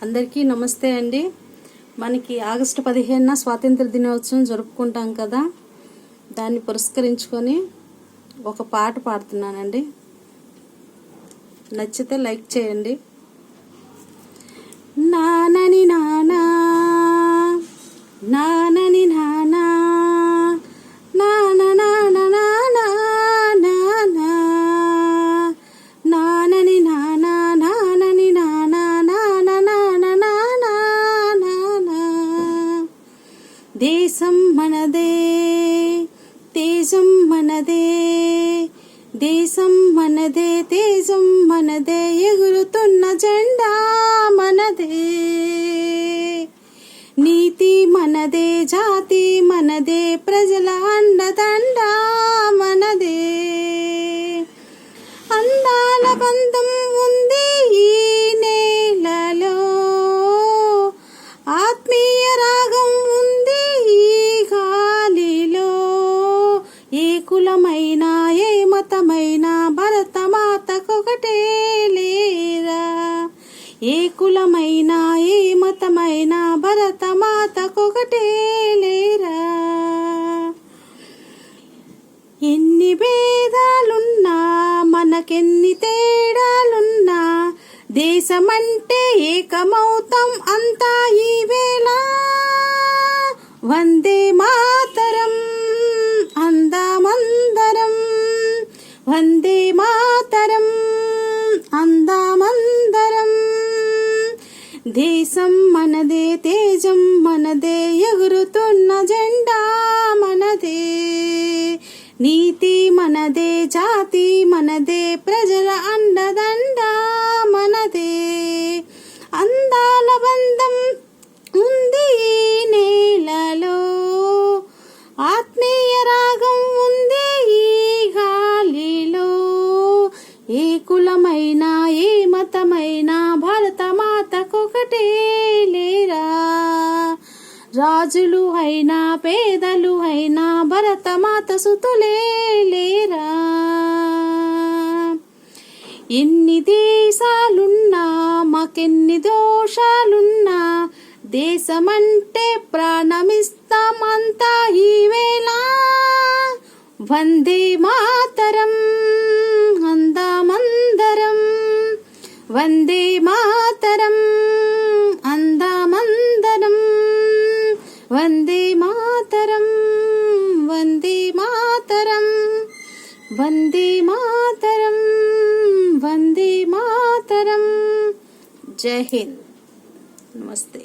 అందరికీ నమస్తే అండి. మనకి ఆగస్టు 15న స్వాతంత్ర దినోత్సవం జరుపుకుంటాం కదా, దాన్ని పురస్కరించుకొని ఒక పాట పాడుతున్నానండి. నచ్చితే లైక్ చేయండి. నానని నానా నానని నానా దేశం మనదే, తేజం మనదే, దేశం మనదే, తేజం మనదే, ఎగురుతున్న జెండా మనదే. నీతి మనదే, జాతి మనదే, ప్రజల అండదండ మనదే. అందాల బంధం ఉంది ఈ నేలలో, ఆత్మీయ రాగం ఉంది ఈ గాలిలో. ఏ కులమైనా ఏ మతమైనా భరతమాతకొకటే లేరా. ఏ కులమైనా ఏ మతమైనా భరతమాతకొకటే లేరా. ఎన్ని భేదాలున్నా మనకెన్ని తేడాలున్నా, దేశమంటే ఏకమౌతం అంతా ఈ వేళ. వందే మాతరం అందామందరం, వందే మాతరం అందామందరం. దేశం మనదే, తేజం మనదే, ఎగురుతున్న జెండా మనదే. నీతి మనదే, జాతి మనదే, ప్రజల అండదండ మనదే. అందాల బంధం ఉంది ఈ నేలలో, ఆత్మీయ రాగం ఉంది ఈ గాలిలో. ఏ కులమైనా ఏ మతమైనా భరతమాతకొకటే లేరా. రాజులు అయినా పేదలు అయినా భరతమాత సుతులే లేరా. ఎన్ని దేశాలున్నా మాకెన్ని దోషాలున్నా, దేశమంటే ప్రాణమిస్తామంతా ఈ వేళ. వందే మాతరం అందామందరం, వందే మాతరం అందామందరం. వందే మాతరం, వందే మాతరం, వందే మాతరం, వందే మాతరం. జై హింద్. నమస్తే.